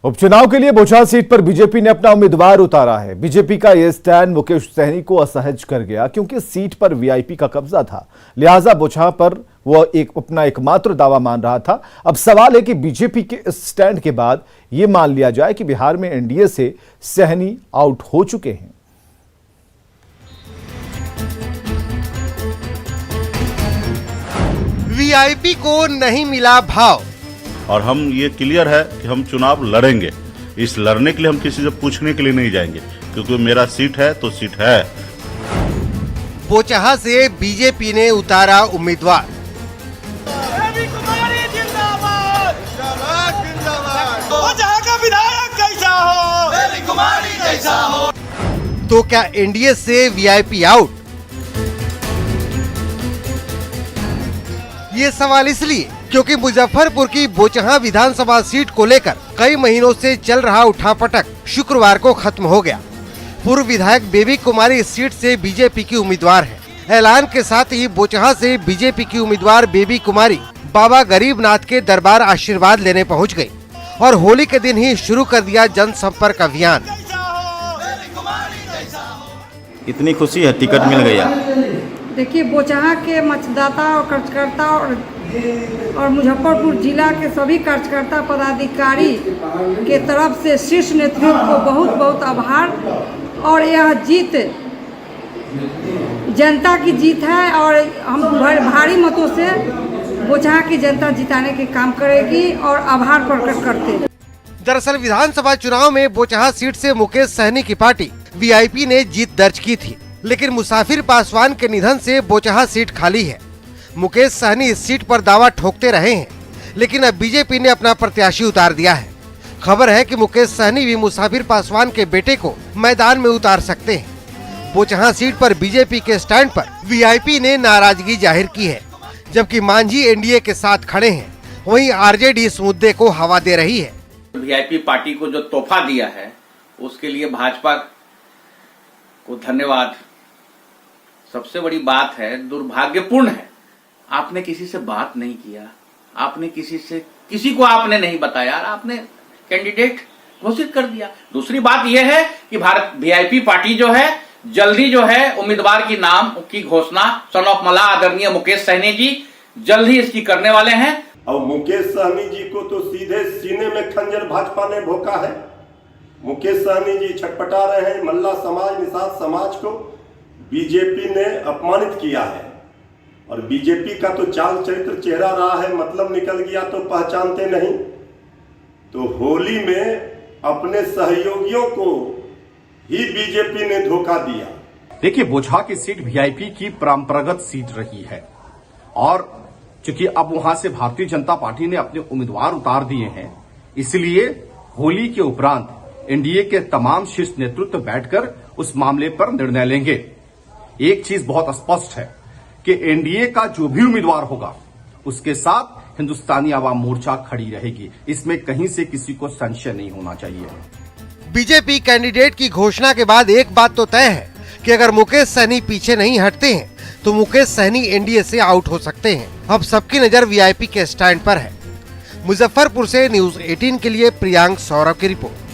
उपचुनाव के लिए बोचहा सीट पर बीजेपी ने अपना उम्मीदवार उतारा है। बीजेपी का यह स्टैंड मुकेश सहनी को असहज कर गया क्योंकि सीट पर वीआईपी का कब्जा था, लिहाजा बोचहा पर वह अपना एकमात्र दावा मान रहा था। अब सवाल है कि बीजेपी के इस स्टैंड के बाद यह मान लिया जाए कि बिहार में एनडीए से सहनी आउट हो चुके हैं। वीआईपी को नहीं मिला भाव और हम ये क्लियर है कि हम चुनाव लड़ेंगे। इस लड़ने के लिए हम किसी से पूछने के लिए नहीं जाएंगे, क्योंकि मेरा सीट है तो सीट है। बोचहा से बीजेपी ने उतारा उम्मीदवार। बेबी कुमारी जिंदाबाद, जिंदाबाद, जिंदाबाद। बोचहा का विधायक कैसा हो, बेबी कुमारी जैसा हो। तो क्या एनडीए से वीआईपी आउट? ये सवाल इसलिए क्योंकि मुजफ्फरपुर की बोचहा विधानसभा सीट को लेकर कई महीनों से चल रहा उठापटक शुक्रवार को खत्म हो गया। पूर्व विधायक बेबी कुमारी इस सीट से बीजेपी की उम्मीदवार है। ऐलान के साथ ही बोचहा से बीजेपी की उम्मीदवार बेबी कुमारी बाबा गरीबनाथ के दरबार आशीर्वाद लेने पहुंच गई और होली के दिन ही शुरू कर दिया जनसंपर्क अभियान। इतनी खुशी है, टिकट मिल गया। देखिए, बोचहा के मतदाता और कार्यकर्ता और मुजफ्फरपुर जिला के सभी कार्यकर्ता पदाधिकारी के तरफ से शीर्ष नेतृत्व को बहुत बहुत आभार। और यह जीत जनता की जीत है और हम भारी मतों से बोचहा की जनता जिताने के काम करेगी और आभार प्रकट करते हैं। दरअसल विधानसभा चुनाव में बोचहा सीट से मुकेश सहनी की पार्टी वीआईपी ने जीत दर्ज की थी, लेकिन मुसाफिर पासवान के निधन से बोचहा सीट खाली है। मुकेश सहनी इस सीट पर दावा ठोकते रहे हैं, लेकिन अब बीजेपी ने अपना प्रत्याशी उतार दिया है। खबर है कि मुकेश सहनी भी मुसाफिर पासवान के बेटे को मैदान में उतार सकते हैं। बोचहा सीट पर बीजेपी के स्टैंड पर वीआईपी ने नाराजगी जाहिर की है, जबकि मांझी एनडीए के साथ खड़े हैं। वहीं आरजेडी इस मुद्दे को हवा दे रही है। वीआईपी पार्टी को जो तोहफा दिया है उसके लिए भाजपा को धन्यवाद। सबसे बड़ी बात है, दुर्भाग्यपूर्ण है, आपने किसी से बात नहीं किया, आपने किसी को आपने नहीं बताया, आपने कैंडिडेट घोषित कर दिया। दूसरी बात यह है कि भारत वीआईपी पार्टी जो है जल्दी जो है उम्मीदवार की नाम की घोषणा सन ऑफ मला आदरणीय मुकेश सहनी जी जल्द ही इसकी करने वाले हैं। और मुकेश सहनी जी को तो सीधे सीने में खंजर भाजपा ने भोंका है। मुकेश सहनी जी छटपटा रहे हैं। मल्ला समाज, निषाद समाज को बीजेपी ने अपमानित किया है और बीजेपी का तो चाल चरित्र चेहरा रहा है, मतलब निकल गया तो पहचानते नहीं। तो होली में अपने सहयोगियों को ही बीजेपी ने धोखा दिया। देखिए, बोचहा की सीट वीआईपी की परंपरागत सीट रही है और चूंकि अब वहां से भारतीय जनता पार्टी ने अपने उम्मीदवार उतार दिए हैं, इसलिए होली के उपरांत एनडीए के तमाम शीर्ष नेतृत्व बैठकर उस मामले पर निर्णय लेंगे। एक चीज बहुत स्पष्ट है कि एनडीए का जो भी उम्मीदवार होगा उसके साथ हिंदुस्तानी आवाम मोर्चा खड़ी रहेगी। इसमें कहीं से किसी को संशय नहीं होना चाहिए। बीजेपी कैंडिडेट की घोषणा के बाद एक बात तो तय है कि अगर मुकेश सहनी पीछे नहीं हटते हैं तो मुकेश सहनी एनडीए से आउट हो सकते हैं। अब सबकी नजर वीआईपी के स्टैंड पर है। मुजफ्फरपुर से न्यूज़ 18 के लिए प्रियांक सौरभ की रिपोर्ट।